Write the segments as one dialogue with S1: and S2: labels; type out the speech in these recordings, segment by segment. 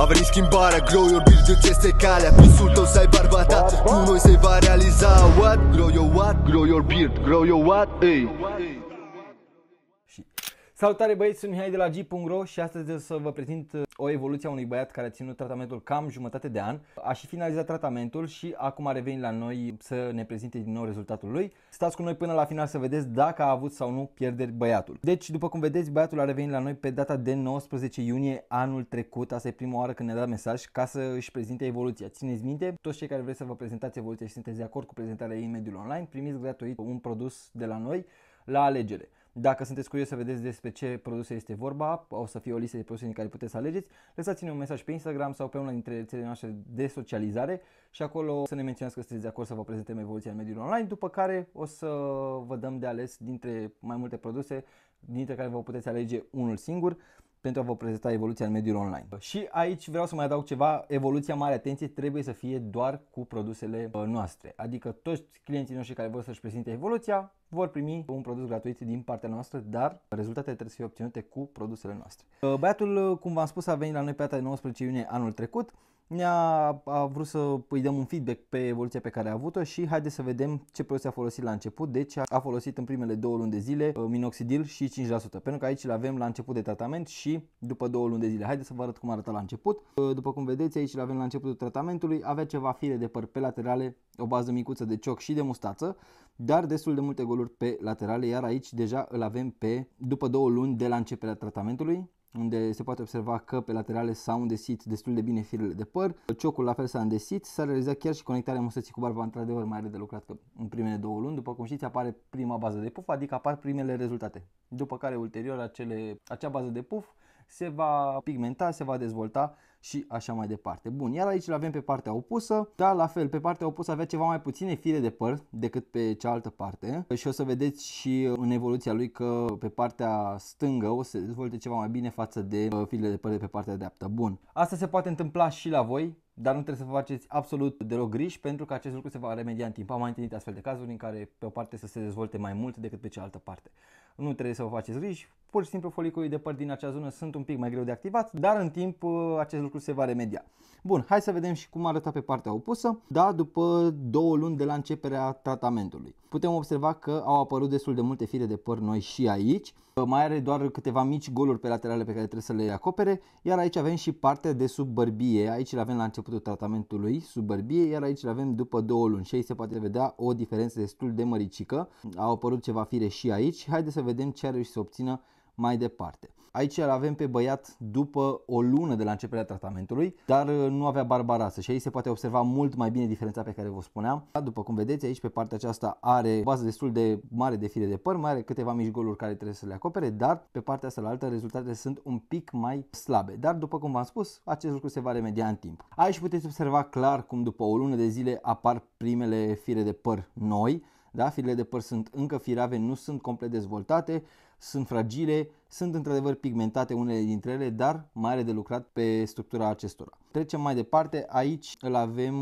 S1: A venit schimbarea, grow your beard, îți este calea. Visul tău să ai barba ta, cu noi se va realiza. What? Grow your what? Grow your beard, grow your what? Ei.
S2: Salutare băieți, sunt Mihai de la G.ro și astăzi o să vă prezint o evoluție a unui băiat care a ținut tratamentul cam jumătate de an. A și finalizat tratamentul și acum a revenit la noi să ne prezinte din nou rezultatul lui. Stați cu noi până la final să vedeți dacă a avut sau nu pierderi băiatul. Deci, după cum vedeți, băiatul a revenit la noi pe data de 19 iunie anul trecut. Asta e prima oară când ne-a dat mesaj ca să își prezinte evoluția. Țineți minte, toți cei care vreți să vă prezentați evoluția și sunteți de acord cu prezentarea ei în mediul online, primiți gratuit un produs de la noi la alegere. Dacă sunteți curioși să vedeți despre ce produse este vorba, o să fie o listă de produse din care puteți să alegeți, lăsați-ne un mesaj pe Instagram sau pe una dintre rețelele noastre de socializare și acolo să ne menționați că sunteți de acord să vă prezentăm evoluția în mediul online, după care o să vă dăm de ales dintre mai multe produse, dintre care vă puteți alege unul singur pentru a vă prezenta evoluția în mediul online. Și aici vreau să mai adaug ceva, evoluția, mare atenție, trebuie să fie doar cu produsele noastre. Adică toți clienții noștri care vor să-și prezinte evoluția vor primi un produs gratuit din partea noastră, dar rezultatele trebuie să fie obținute cu produsele noastre. Băiatul, cum v-am spus, a venit la noi pe data de 19 iunie anul trecut. A vrut să îi dăm un feedback pe evoluția pe care a avut-o și haideți să vedem ce produse a folosit la început. Deci a folosit în primele 2 luni de zile minoxidil și 5%, pentru că aici îl avem la început de tratament și după 2 luni de zile. Haideți să vă arăt cum arăta la început. După cum vedeți, aici îl avem la începutul tratamentului, avea ceva fire de păr pe laterale, o bază micuță de cioc și de mustață, dar destul de multe goluri pe laterale, iar aici deja îl avem după 2 luni de la începerea tratamentului, unde se poate observa că pe laterale s-au îndesit destul de bine firele de păr, ciocul la fel s-a îndesit, s-a realizat chiar și conectarea mustății cu barba, într-adevăr mai are de lucrat că în primele 2 luni, după cum știți, apare prima bază de puf, adică apar primele rezultate, după care ulterior acea bază de puf se va pigmenta, se va dezvolta și așa mai departe. Bun, iar aici îl avem pe partea opusă, dar la fel, pe partea opusă avea ceva mai puține fire de păr decât pe cealaltă parte și o să vedeți și în evoluția lui că pe partea stângă o să se dezvolte ceva mai bine față de firele de păr de pe partea dreaptă. Bun, asta se poate întâmpla și la voi, dar nu trebuie să vă faceți absolut deloc griji pentru că acest lucru se va remedia în timp. Am mai întâlnit astfel de cazuri în care pe o parte să se dezvolte mai mult decât pe cealaltă parte. Nu trebuie să vă faceți griji, pur și simplu foliculii de păr din acea zonă sunt un pic mai greu de activat, dar în timp acest lucru se va remedia. Bun, hai să vedem și cum arăta pe partea opusă, da, după 2 luni de la începerea tratamentului. Putem observa că au apărut destul de multe fire de păr noi și aici, mai are doar câteva mici goluri pe laterale pe care trebuie să le acopere, iar aici avem și partea de sub bărbie, aici le avem la începutul tratamentului sub bărbie, iar aici le avem după 2 luni și aici se poate vedea o diferență destul de măricică, au apărut ceva fire și aici. Haideți să vedem ce a reușit să obțină mai departe. Aici îl avem pe băiat după o lună de la începerea tratamentului, dar nu avea barba rasă și aici se poate observa mult mai bine diferența pe care vă spuneam. După cum vedeți, aici pe partea aceasta are o bază destul de mare de fire de păr, mai are câteva mici goluri care trebuie să le acopere, dar pe partea asta la altă rezultatele sunt un pic mai slabe. Dar după cum v-am spus, acest lucru se va remedia în timp. Aici puteți observa clar cum după o lună de zile apar primele fire de păr noi. Da, firele de păr sunt încă firave, nu sunt complet dezvoltate, sunt fragile, sunt într-adevăr pigmentate unele dintre ele, dar mai are de lucrat pe structura acestora. Trecem mai departe, aici îl avem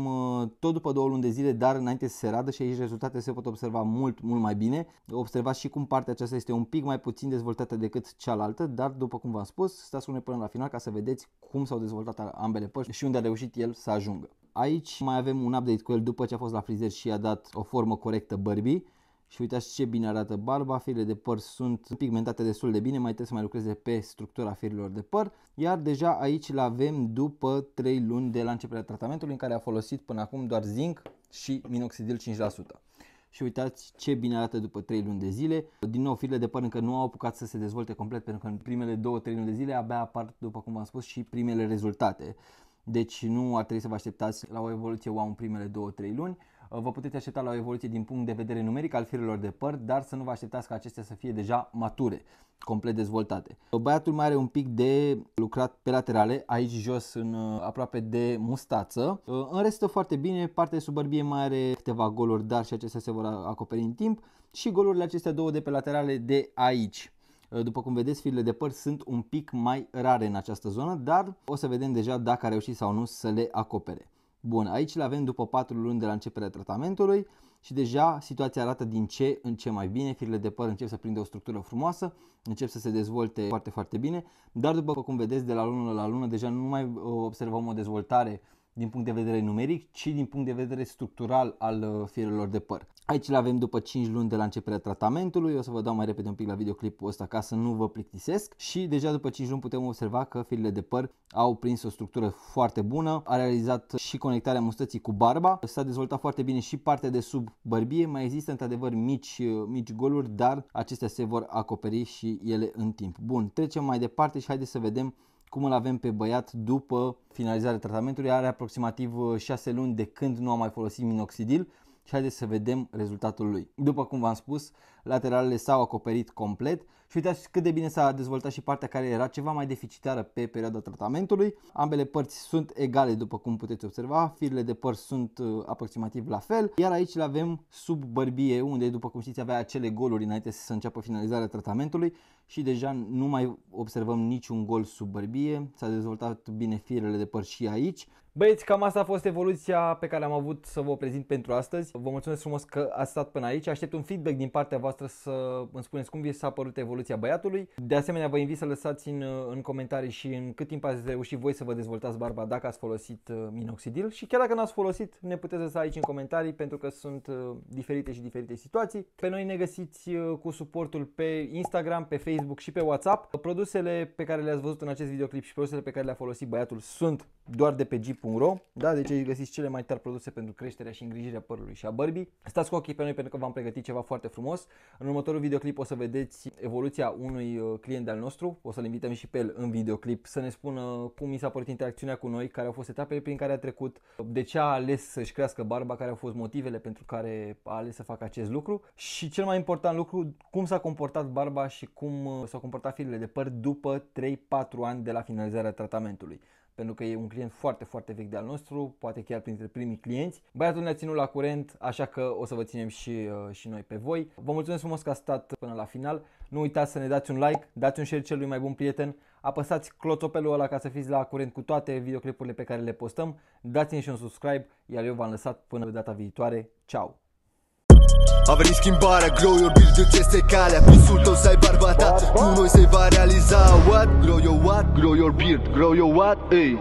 S2: tot după 2 luni de zile, dar înainte să se radă și aici rezultatele se pot observa mult mai bine. Observați și cum partea aceasta este un pic mai puțin dezvoltată decât cealaltă, dar după cum v-am spus, stați cu noi până la final ca să vedeți cum s-au dezvoltat ambele părți și unde a reușit el să ajungă. Aici mai avem un update cu el după ce a fost la frizer și i-a dat o formă corectă bărbii. Și uitați ce bine arată barba, firele de păr sunt pigmentate destul de bine, mai trebuie să mai lucreze pe structura firilor de păr. Iar deja aici îl avem după 3 luni de la începerea tratamentului în care a folosit până acum doar zinc și minoxidil 5%. Și uitați ce bine arată după 3 luni de zile. Din nou, firele de păr încă nu au apucat să se dezvolte complet pentru că în primele 2-3 luni de zile abia apar, după cum v-am spus, și primele rezultate. Deci nu ar trebui să vă așteptați la o evoluție wow în primele 2-3 luni. Vă puteți aștepta la o evoluție din punct de vedere numeric al firelor de păr, dar să nu vă așteptați ca acestea să fie deja mature, complet dezvoltate. Băiatul mai are un pic de lucrat pe laterale, aici jos aproape de mustață. În rest stă foarte bine, partea de sub bărbie mai are câteva goluri, dar și acestea se vor acoperi în timp. Și golurile acestea două de pe laterale de aici. După cum vedeți, firele de păr sunt un pic mai rare în această zonă, dar o să vedem deja dacă a reușit sau nu să le acopere. Bun, aici le avem după 4 luni de la începerea tratamentului și deja situația arată din ce în ce mai bine, firele de păr încep să prindă o structură frumoasă, încep să se dezvolte foarte, foarte bine, dar după cum vedeți, de la lună la lună deja nu mai observăm o dezvoltare din punct de vedere numeric, ci din punct de vedere structural al firelor de păr. Aici le avem după 5 luni de la începerea tratamentului, o să vă dau mai repede un pic la videoclipul ăsta ca să nu vă plictisesc și deja după 5 luni putem observa că firele de păr au prins o structură foarte bună, a realizat și conectarea mustății cu barba, s-a dezvoltat foarte bine și partea de sub bărbie, mai există într-adevăr mici goluri, dar acestea se vor acoperi și ele în timp. Bun, trecem mai departe și haideți să vedem cum îl avem pe băiat după finalizarea tratamentului. Are aproximativ 6 luni de când nu a mai folosit minoxidil și haideți să vedem rezultatul lui. După cum v-am spus, lateralele s-au acoperit complet și uitați cât de bine s-a dezvoltat și partea care era ceva mai deficitară pe perioada tratamentului. Ambele părți sunt egale, după cum puteți observa, firele de păr sunt aproximativ la fel, iar aici le avem sub bărbie, unde, după cum știți, avea acele goluri înainte să înceapă finalizarea tratamentului și deja nu mai observăm niciun gol sub bărbie, s-a dezvoltat bine firele de păr și aici. Băieți, cam asta a fost evoluția pe care am avut să vă prezint pentru astăzi. Vă mulțumesc frumos că ați stat până aici. Aștept un feedback din partea voastră să îmi spuneți cum vi s-a părut evoluția băiatului. De asemenea, vă invit să lăsați în comentarii și în cât timp ați reușit voi să vă dezvoltați barba, dacă ați folosit minoxidil. Și chiar dacă n-ați folosit, ne puteți lăsa aici în comentarii, pentru că sunt diferite și diferite situații. Pe noi ne găsiți cu suportul pe Instagram, pe Facebook și pe WhatsApp. Produsele pe care le-ați văzut în acest videoclip și produsele pe care le-a folosit băiatul sunt doar de pe Jeep.ro, da? Deci aici găsiți cele mai tari produse pentru creșterea și îngrijirea părului și a bărbii. Stați cu ochii pe noi pentru că v-am pregătit ceva foarte frumos. În următorul videoclip o să vedeți evoluția unui client al nostru. O să-l invităm și pe el în videoclip să ne spună cum i s-a părut interacțiunea cu noi, care au fost etapele prin care a trecut, de ce a ales să-și crească barba, care au fost motivele pentru care a ales să facă acest lucru și cel mai important lucru, cum s-a comportat barba și cum s-au comportat firele de păr după 3-4 ani de la finalizarea tratamentului. Pentru că e un client foarte, foarte vechi de-al nostru, poate chiar printre primii clienți. Băiatul ne-a ținut la curent, așa că o să vă ținem și noi pe voi. Vă mulțumesc frumos că ați stat până la final. Nu uitați să ne dați un like, dați un share celui mai bun prieten, apăsați cloțopelul ăla ca să fiți la curent cu toate videoclipurile pe care le postăm, dați-ne și un subscribe, iar eu v-am lăsat până data viitoare. Ciao!
S1: A venit schimbarea, grow your beard, de ce este calea? Visul tău să ai barba ta, cu noi se va realiza. What? Grow your what? Grow your beard, grow your what? Hey.